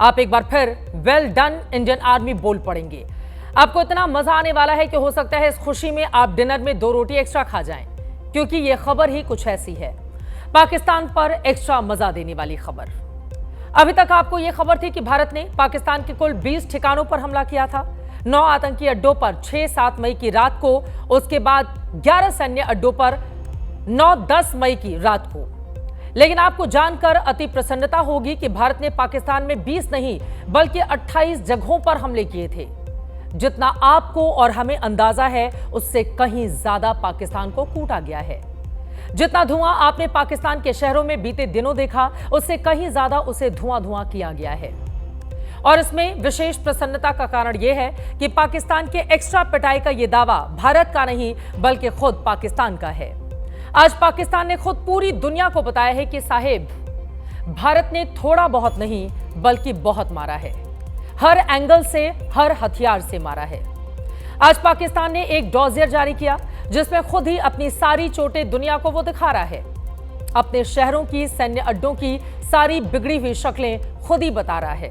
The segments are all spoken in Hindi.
आप एक बार फिर वेल डन इंडियन आर्मी बोल पड़ेंगे। आपको इतना मजा आने वाला है कि हो सकता है इस खुशी में आप डिनर में 2 रोटी एक्स्ट्रा खा जाएं, क्योंकि यह खबर ही कुछ ऐसी है। पाकिस्तान पर एक्स्ट्रा मजा देने वाली खबर। अभी तक आपको यह खबर थी कि भारत ने पाकिस्तान के कुल 20 ठिकानों पर हमला किया था, 9 आतंकी अड्डों पर 6-7 मई की रात को, उसके बाद 11 सैन्य अड्डों पर 9-10 मई की रात को। लेकिन आपको जानकर अति प्रसन्नता होगी कि भारत ने पाकिस्तान में 20 नहीं बल्कि 28 जगहों पर हमले किए थे। जितना आपको और हमें अंदाजा है उससे कहीं ज्यादा पाकिस्तान को कूटा गया है। जितना धुआं आपने पाकिस्तान के शहरों में बीते दिनों देखा, उससे कहीं ज्यादा उसे धुआं किया गया है। और इसमें विशेष प्रसन्नता का कारण यह है कि पाकिस्तान के एक्स्ट्रा पिटाई का यह दावा भारत का नहीं बल्कि खुद पाकिस्तान का है। आज पाकिस्तान ने खुद पूरी दुनिया को बताया है कि साहेब, भारत ने थोड़ा बहुत नहीं बल्कि बहुत मारा है, हर एंगल से, हर हथियार से मारा है। आज पाकिस्तान ने एक डॉजियर जारी किया जिसमें खुद ही अपनी सारी चोटें दुनिया को वो दिखा रहा है। अपने शहरों की, सैन्य अड्डों की सारी बिगड़ी हुई शक्लें खुद ही बता रहा है।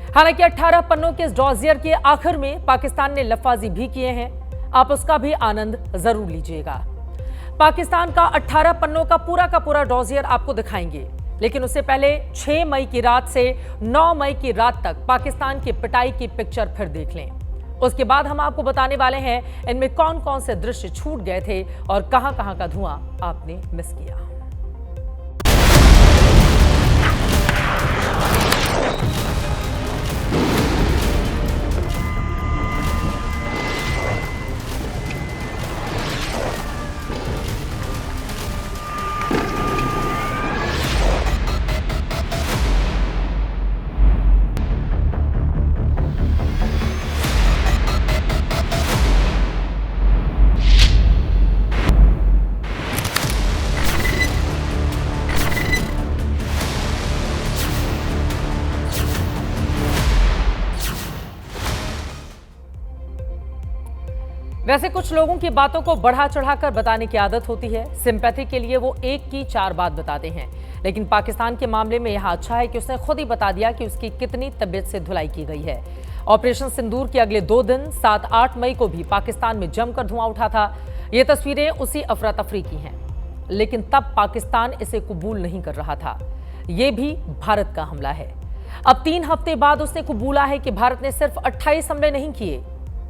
हालांकि 18 पन्नों के इस डॉजियर के आखिर में पाकिस्तान ने लफाजी भी किए हैं, आप उसका भी आनंद जरूर लीजिएगा। पाकिस्तान का 18 पन्नों का पूरा डॉजियर आपको दिखाएंगे, लेकिन उससे पहले 6 मई की रात से 9 मई की रात तक पाकिस्तान की पिटाई की पिक्चर फिर देख लें। उसके बाद हम आपको बताने वाले हैं इनमें कौन कौन से दृश्य छूट गए थे और कहां का धुआं आपने मिस किया। वैसे कुछ लोगों की बातों को बढ़ा चढ़ाकर बताने की आदत होती है। सिंपैथी के लिए वो एक की 4 बात बताते हैं, लेकिन पाकिस्तान के मामले में यह अच्छा है कि उसने खुद ही बता दिया कि उसकी कितनी तबीयत से धुलाई की गई है। ऑपरेशन सिंदूर के अगले 2 दिन 7-8 मई को भी पाकिस्तान में जमकर धुआं उठा था। ये तस्वीरें उसी अफरा तफरी की हैं, लेकिन तब पाकिस्तान इसे कबूल नहीं कर रहा था। ये भी भारत का हमला है। अब 3 हफ्ते बाद उसने कबूला है कि भारत ने सिर्फ 28 हमले नहीं किए,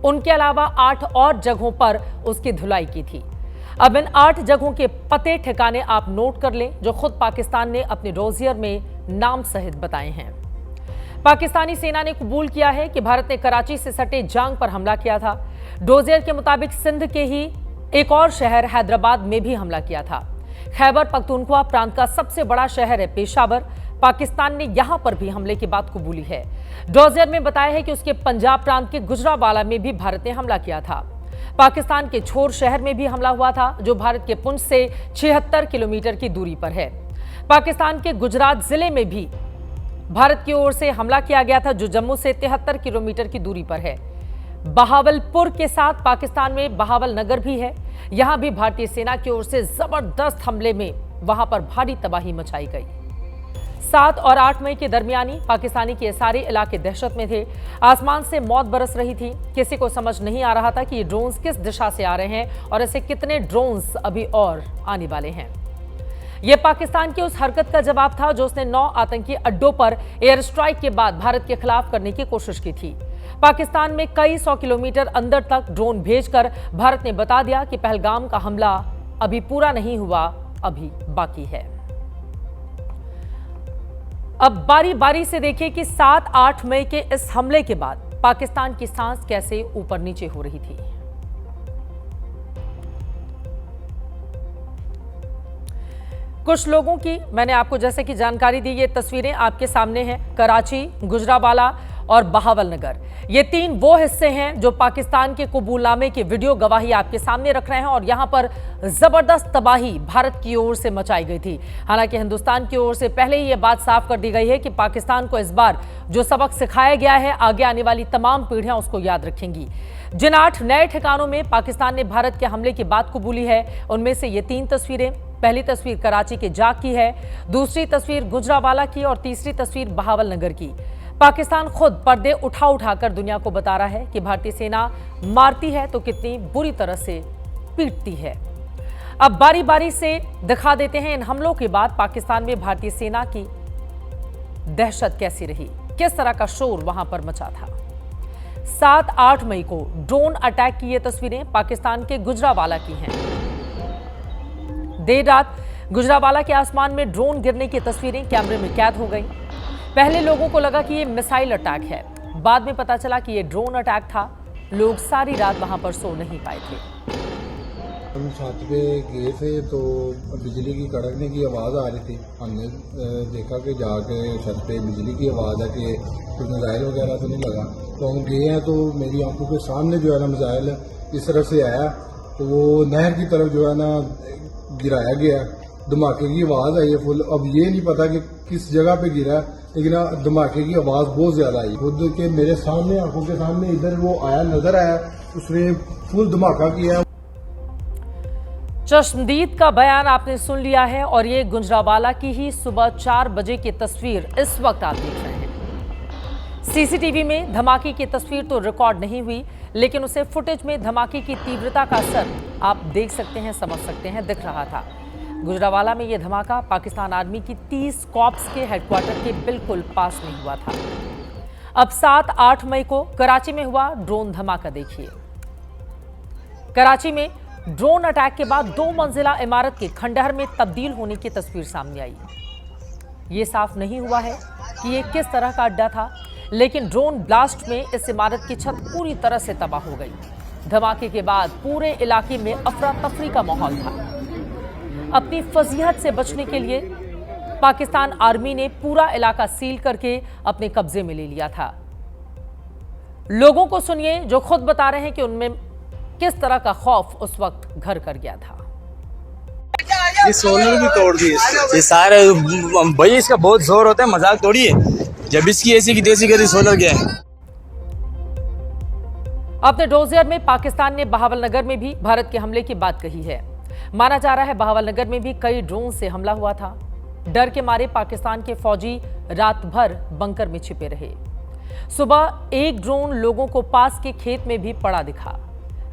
उनके अलावा 8 और जगहों पर उसकी धुलाई की थी। अब इन 8 जगहों के पते ठिकाने आप नोट कर लें, जो खुद पाकिस्तान ने अपने डॉजियर में नाम सहित बताए हैं। पाकिस्तानी सेना ने कबूल किया है कि भारत ने कराची से सटे जांग पर हमला किया था। डॉजियर के मुताबिक सिंध के ही एक और शहर हैदराबाद में भी हमला किया था। खैबर पख्तूनख्वा प्रांत का सबसे बड़ा शहर है पेशावर, पाकिस्तान ने यहां पर भी हमले की बात कबूली है। डॉजियर में बताया है कि उसके पंजाब प्रांत के गुजरावाला में भी भारत ने हमला किया था। पाकिस्तान के छोर शहर में भी हमला हुआ था, जो भारत के पुंछ से 76 किलोमीटर की दूरी पर है। पाकिस्तान के गुजरात जिले में भी भारत की ओर से हमला किया गया था, जो जम्मू से 73 किलोमीटर की दूरी पर है। बहावलपुर के साथ पाकिस्तान में बहावल नगर भी है। यहां भी भारतीय सेना की ओर से जबरदस्त हमले में वहां पर भारी तबाही मचाई गई। 7 और 8 मई के दरमियानी पाकिस्तानी के सारे इलाके दहशत में थे। आसमान से मौत बरस रही थी। किसी को समझ नहीं आ रहा था कि ये ड्रोन्स किस दिशा से आ रहे हैं और ऐसे कितने ड्रोन्स अभी और आने वाले हैं। यह पाकिस्तान की उस हरकत का जवाब था जो उसने 9 आतंकी अड्डों पर एयर स्ट्राइक के बाद भारत के खिलाफ करने की कोशिश की थी। पाकिस्तान में कई 100 किलोमीटर अंदर तक ड्रोन भेजकर भारत ने बता दिया कि पहलगाम का हमला अभी पूरा नहीं हुआ, अभी बाकी है। अब बारी बारी से देखिए कि 7-8 मई के इस हमले के बाद पाकिस्तान की सांस कैसे ऊपर नीचे हो रही थी। कुछ लोगों की मैंने आपको जैसे कि जानकारी दी, ये तस्वीरें आपके सामने हैं। कराची, गुजरावाला और बहावलनगर, ये 3 वो हिस्से हैं जो पाकिस्तान के कबूलनामे की वीडियो गवाही आपके सामने रख रहे हैं और यहां पर जबरदस्त तबाही भारत की ओर से मचाई गई थी। हालांकि हिंदुस्तान की ओर से पहले ही यह बात साफ कर दी गई है कि पाकिस्तान को इस बार जो सबक सिखाया गया है, आगे आने वाली तमाम पीढ़ियां उसको याद रखेंगी। जिन 8 नए ठिकानों में पाकिस्तान ने भारत के हमले की बात कबूली है, उनमें से ये 3 तस्वीरें, पहली तस्वीर कराची के जाग की है, दूसरी तस्वीर गुजरावाला की और तीसरी तस्वीर बहावलनगर की। पाकिस्तान खुद पर्दे उठा उठाकर दुनिया को बता रहा है कि भारतीय सेना मारती है तो कितनी बुरी तरह से पीटती है। अब बारी बारी से दिखा देते हैं इन हमलों के बाद पाकिस्तान में भारतीय सेना की दहशत कैसी रही, किस तरह का शोर वहां पर मचा था। 7-8 मई को ड्रोन अटैक की ये तस्वीरें पाकिस्तान के गुजरावाला की हैं। देर रात गुजरावाला के आसमान में ड्रोन गिरने की तस्वीरें कैमरे में कैद हो गई। पहले लोगों को लगा कि ये मिसाइल अटैक है, बाद में पता चला कि ये ड्रोन अटैक था। लोग सारी रात वहां पर सो नहीं पाए थे। हम छत पे गए थे तो बिजली की कड़कने की आवाज़ आ रही थी। हमने देखा कि जाके छत पे बिजली की आवाज़ है कि कोई मिसाइल वगैरह तो नहीं लगा। तो हम गए हैं तो मेरी आंखों के सामने जो है ना मिसाइल इस तरफ से आया तो वो नहर की तरफ जो है ना गिराया गया। धमाके की आवाज़ आई है फुल। अब ये नहीं पता कि किस जगह पे गिरा, लेकिन धमाके की आवाज़ बहुत ज़्यादा आई। खुद के मेरे सामने आंखों के सामने इधर वो आया, नजर आया, उसने फुल धमाका किया। चश्मदीद का बयान आपने सुन लिया है और ये गुजरावाला की ही सुबह 4 बजे की तस्वीर इस वक्त आप देख रहे हैं। सीसीटीवी में धमाके की तस्वीर तो रिकॉर्ड नहीं हुई, लेकिन उसे फुटेज में धमाके की तीव्रता का असर आप देख सकते हैं, समझ सकते हैं, दिख रहा था। गुजरावाला में यह धमाका पाकिस्तान आर्मी की 30 कॉर्प्स के हेडक्वार्टर के बिल्कुल पास में हुआ था। अब 7-8 मई को कराची में हुआ ड्रोन धमाका देखिए। कराची में ड्रोन अटैक के बाद 2 मंजिला इमारत के खंडहर में तब्दील होने की तस्वीर सामने आई। ये साफ नहीं हुआ है कि ये किस तरह का अड्डा था, लेकिन ड्रोन ब्लास्ट में इस इमारत की छत पूरी तरह से तबाह हो गई। धमाके के बाद पूरे इलाके में अफरा तफरी का माहौल था। अपनी फजीहत से बचने के लिए पाकिस्तान आर्मी ने पूरा इलाका सील करके अपने कब्जे में ले लिया था। लोगों को सुनिए जो खुद बता रहे हैं कि उनमें किस तरह का खौफ उस वक्त घर कर गया था। ये सोलर भी तोड़ दिए ये सारे भाई, इसका बहुत जोर होता है, मजाक तोड़िए। जब इसकी ऐसी की देसी गरी सोलर गया है। अपने डोजियर में पाकिस्तान ने बहावलनगर में भी भारत के हमले की बात कही है। माना जा रहा है बहावलनगर में भी कई ड्रोन से हमला हुआ था। डर के मारे पाकिस्तान के फौजी रात भर बंकर में छिपे रहे। सुबह एक ड्रोन लोगों को पास के खेत में भी पड़ा दिखा।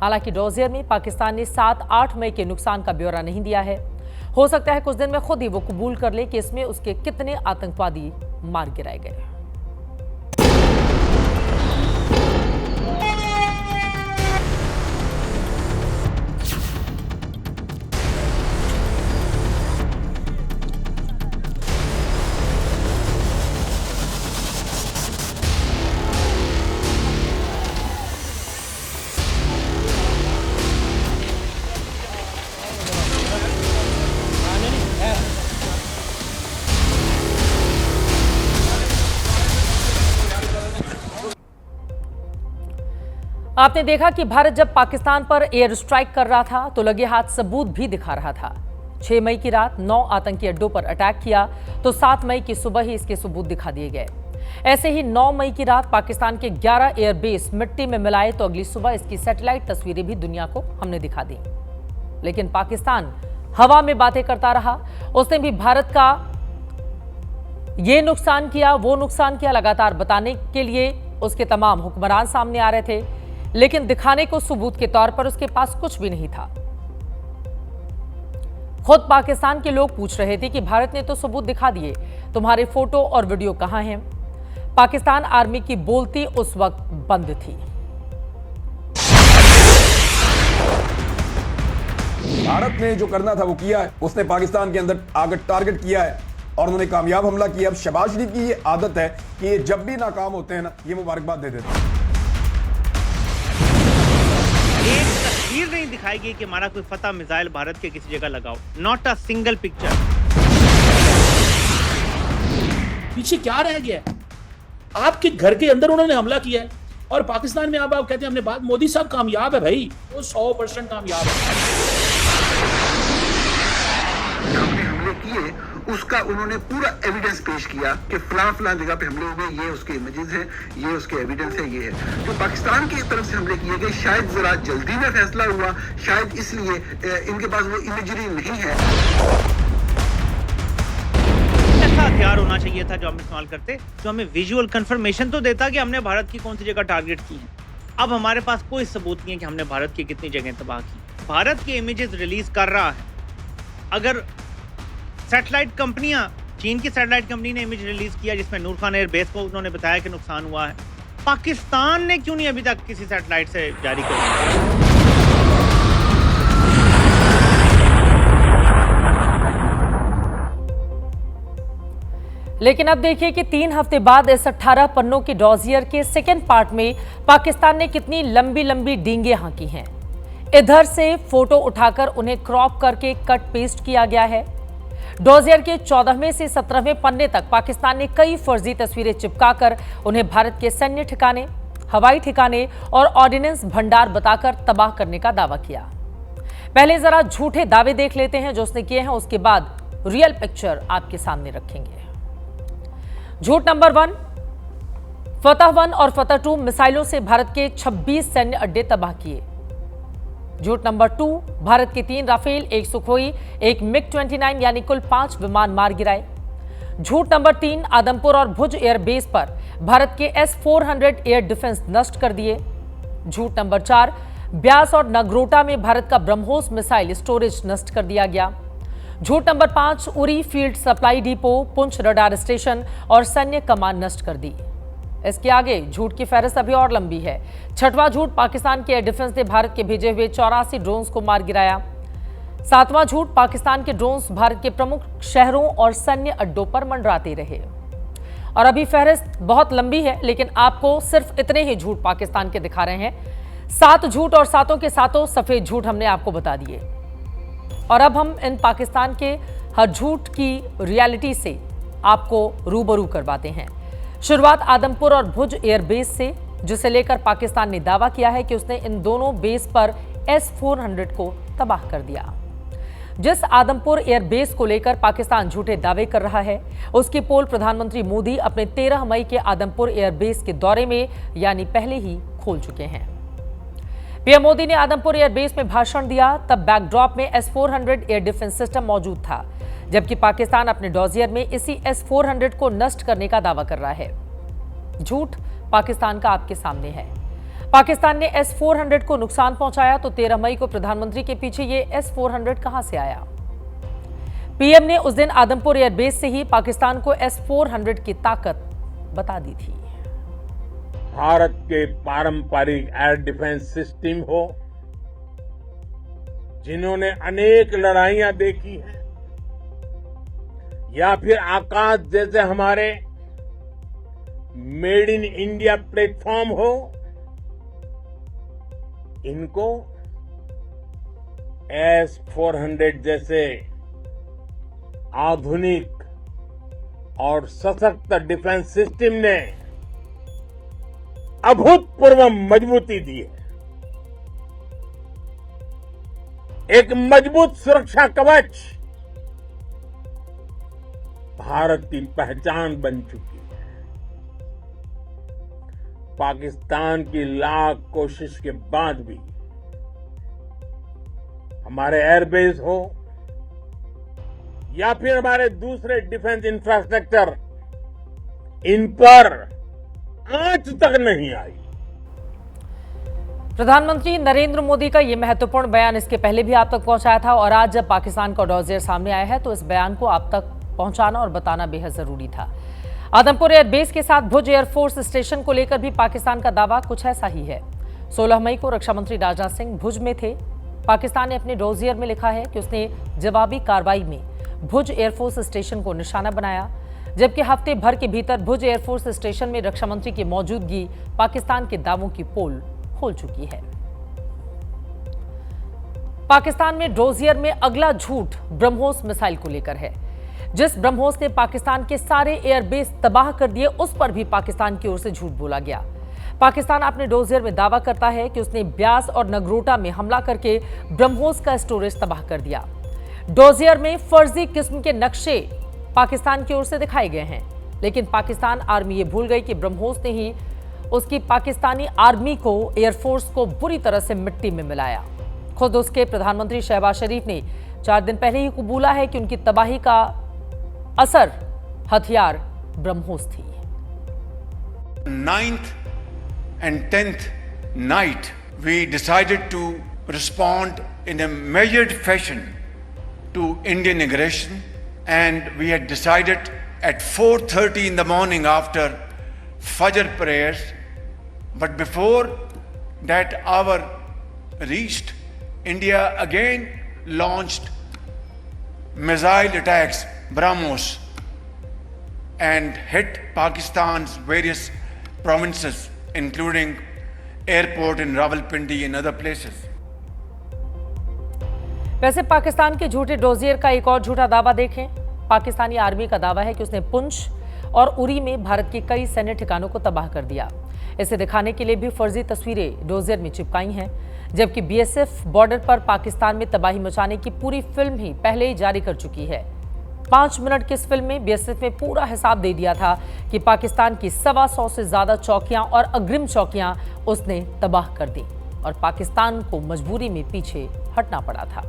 हालांकि डोजियर में पाकिस्तान ने 7-8 मई के नुकसान का ब्यौरा नहीं दिया है। हो सकता है कुछ दिन में खुद ही वो कबूल कर ले कि इसमें उसके कितने आतंकवादी मार गिराए गए। आपने देखा कि भारत जब पाकिस्तान पर एयर स्ट्राइक कर रहा था तो लगे हाथ सबूत भी दिखा रहा था। 6 मई की रात 9 आतंकी अड्डों पर अटैक किया तो 7 मई की सुबह ही इसके सबूत दिखा दिए गए। ऐसे ही 9 मई की रात पाकिस्तान के 11 एयरबेस मिट्टी में मिलाए तो अगली सुबह इसकी सैटेलाइट तस्वीरें भी दुनिया को हमने दिखा दी। लेकिन पाकिस्तान हवा में बातें करता रहा। उसने भी भारत का ये नुकसान किया, वो नुकसान किया, लगातार बताने के लिए उसके तमाम हुक्मरान सामने आ रहे थे, लेकिन दिखाने को सबूत के तौर पर उसके पास कुछ भी नहीं था। खुद पाकिस्तान के लोग पूछ रहे थे कि भारत ने तो सबूत दिखा दिए, तुम्हारे फोटो और वीडियो कहां हैं? पाकिस्तान आर्मी की बोलती उस वक्त बंद थी। भारत ने जो करना था वो किया है। उसने पाकिस्तान के अंदर आगे टारगेट किया है और उन्होंने कामयाब हमला किया। अब शहबाज शरीफ की ये आदत है कि ये जब भी नाकाम होते हैं ना, ये मुबारकबाद दे देते हैं। एक तस्वीर नहीं दिखाई गई कि हमारा कोई फतह मिसाइल भारत के किसी जगह लगाओ। Not a single picture. पीछे क्या रह गया है? आपके घर के अंदर उन्होंने हमला किया है और पाकिस्तान में आप कहते हैं हमने बात। मोदी साहब कामयाब है भाई, वो 100% कामयाब है। हमने हमले किए, उसका उन्होंने पूरा एविडेंस पेश किया कि फलां जगह पे हमले हो गए, ये उसके इमेजेस हैं, ये उसके एविडेंस है, ये है। तो पाकिस्तान की तरफ से हमले किए गए, शायद जरा जल्दी में फैसला हुआ, शायद इसलिए इनके पास वो इमेजरी नहीं है। ऐसा हथियार होना चाहिए था जो हम इस्तेमाल करते, जो हमें विजुअल कंफर्मेशन तो देता कि हमने भारत की कौन सी जगह टारगेट की है। अब हमारे पास कोई सबूत नहीं है कि हमने भारत की कितनी जगह तबाह की। भारत की इमेजेस रिलीज कर रहा है। अगर सैटेलाइट कंपनियां, चीन की सैटेलाइट कंपनी ने इमेज रिलीज किया जिसमें नूर खान एयरबेस को उन्होंने बताया कि नुकसान हुआ है, पाकिस्तान ने क्यों नहीं अभी तक किसी सैटेलाइट से जारी कर? लेकिन अब देखिए कि 3 हफ्ते बाद इस 18 पन्नों के डॉजियर के सेकेंड पार्ट में पाकिस्तान ने कितनी लंबी लंबी डींगे हाँकी हैं। इधर से फोटो उठाकर उन्हें क्रॉप करके कट पेस्ट किया गया है। डॉजियर के 14वें से 17वें पन्ने तक पाकिस्तान ने कई फर्जी तस्वीरें चिपकाकर उन्हें भारत के सैन्य ठिकाने, हवाई ठिकाने और ऑर्डिनेंस भंडार बताकर तबाह करने का दावा किया। पहले जरा झूठे दावे देख लेते हैं जो उसने किए हैं, उसके बाद रियल पिक्चर आपके सामने रखेंगे। झूठ नंबर 1, फतह 1 और फतह 2 मिसाइलों से भारत के 26 सैन्य अड्डे तबाह किए। झूठ नंबर 2, भारत के 3 राफेल, 1 सुखोई, 1 मिग-29 यानी कुल 5 विमान मार गिराए। झूठ नंबर 3, आदमपुर और भुज एयरबेस पर भारत के S-400 एयर डिफेंस नष्ट कर दिए। झूठ नंबर 4, ब्यास और नगरोटा में भारत का ब्रह्मोस मिसाइल स्टोरेज नष्ट कर दिया गया। झूठ number 5, Uri field supply depot, Poonch radar station और सैन्य कमान नष्ट कर दी। इसके आगे झूठ की फहरिस्त अभी और लंबी है। छठवां झूठ, पाकिस्तान के एयर डिफेंस ने भारत के भेजे हुए 84 ड्रोन्स को मार गिराया। 7वां झूठ, पाकिस्तान के ड्रोन्स भारत के प्रमुख शहरों और सैन्य अड्डों पर मंडराते रहे। और अभी फहरिस्त बहुत लंबी है, लेकिन आपको सिर्फ इतने ही झूठ पाकिस्तान के दिखा रहे हैं। 7 झूठ और सातों के सातों सफेद झूठ हमने आपको बता दिए। और अब हम इन पाकिस्तान के हर झूठ की रियलिटी से आपको रूबरू करवाते हैं। शुरुआत आदमपुर और भुज एयरबेस से, जिसे लेकर पाकिस्तान ने दावा किया है कि उसने इन दोनों बेस पर S-400 को तबाह कर दिया। जिस आदमपुर एयरबेस को लेकर पाकिस्तान झूठे दावे कर रहा है, उसकी पोल प्रधानमंत्री मोदी अपने 13 मई के आदमपुर एयरबेस के दौरे में यानी पहले ही खोल चुके हैं। पीएम मोदी ने आदमपुर एयरबेस में भाषण दिया, तब बैकड्रॉप में S-400 एयर डिफेंस सिस्टम मौजूद था, जबकि पाकिस्तान अपने डॉजियर में इसी S-400 को नष्ट करने का दावा कर रहा है। झूठ पाकिस्तान का आपके सामने है। पाकिस्तान ने S-400 को नुकसान पहुंचाया तो 13 मई को प्रधानमंत्री के पीछे ये S-400 कहां से आया? पीएम ने उस दिन आदमपुर एयरबेस से ही पाकिस्तान को S-400 की ताकत बता दी थी। भारत के पारंपरिक एयर डिफेंस सिस्टम हो, जिन्होंने अनेक लड़ाइयां देखी हैं, या फिर आकाश जैसे हमारे मेड इन इंडिया प्लेटफॉर्म हो, इनको S-400 जैसे आधुनिक और सशक्त डिफेंस सिस्टम ने अभूतपूर्व मजबूती दी है। एक मजबूत सुरक्षा कवच भारत की पहचान बन चुकी है। पाकिस्तान की लाख कोशिश के बाद भी हमारे एयरबेस हो या फिर हमारे दूसरे डिफेंस इंफ्रास्ट्रक्चर, इन पर आज तक नहीं आई। प्रधानमंत्री नरेंद्र मोदी का यह महत्वपूर्ण बयान इसके पहले भी आप तक पहुंचाया था, और आज जब पाकिस्तान का डॉजियर सामने आया है तो इस बयान को आप तक पहुंचाना और बताना बेहद जरूरी था। आदमपुर एयरबेस के साथ भुज एयरफोर्स स्टेशन को लेकर भी पाकिस्तान का दावा कुछ ऐसा ही है। 16 मई को रक्षा मंत्री राजनाथ सिंह भुज में थे। पाकिस्तान ने अपने डॉजियर में लिखा है कि उसने जवाबी कार्रवाई में भुज एयरफोर्स स्टेशन को निशाना बनाया, जबकि हफ्ते भर के भीतर भुज एयरफोर्स स्टेशन में रक्षा मंत्री की मौजूदगी पाकिस्तान के दावों की पोल खोल चुकी है। पाकिस्तान में डॉजियर में अगला झूठ ब्रह्मोस मिसाइल को लेकर है। जिस ब्रह्मोस ने पाकिस्तान के सारे एयरबेस तबाह कर दिए, उस पर भी पाकिस्तान की ओर से झूठ बोला गया। पाकिस्तान अपने डॉजियर में दावा करता है कि उसने ब्यास और नगरोटा में हमला करके ब्रह्मोस का स्टोरेज तबाह कर दिया। डॉजियर में फर्जी किस्म के नक्शे पाकिस्तान की ओर से दिखाए गए हैं, लेकिन पाकिस्तान आर्मी ये भूल गई कि ब्रह्मोस ने ही उसकी पाकिस्तानी आर्मी को, एयरफोर्स को बुरी तरह से मिट्टी में मिलाया। खुद उसके प्रधानमंत्री शहबाज शरीफ ने 4 दिन पहले ही कबूला है कि उनकी तबाही का असर हथियार ब्रह्मोस थी। 9th and 10th night, we decided to respond in a measured fashion to Indian aggression, and we had decided at 4:30 in the morning after Fajr prayers, but before that hour reached, India again launched missile attacks, BrahMos, and hit Pakistan's various provinces, including airport in Rawalpindi and other places. वैसे पाकिस्तान के झूठे डोजियर का एक और झूठा दावा देखें। पाकिस्तानी आर्मी का दावा है कि उसने पुंछ और उरी में भारत के कई सैन्य ठिकानों को तबाह कर दिया। इसे दिखाने के लिए भी फर्जी तस्वीरें डोजियर में चिपकाई हैं, जबकि बीएसएफ बॉर्डर पर पाकिस्तान में तबाही मचाने की पूरी फिल्म ही पहले ही जारी कर चुकी है। 5 मिनट की इस फिल्म में बीएसएफ ने पूरा हिसाब दे दिया था कि पाकिस्तान की 125 से ज्यादा चौकियां और अग्रिम चौकियां उसने तबाह कर दी और पाकिस्तान को मजबूरी में पीछे हटना पड़ा था।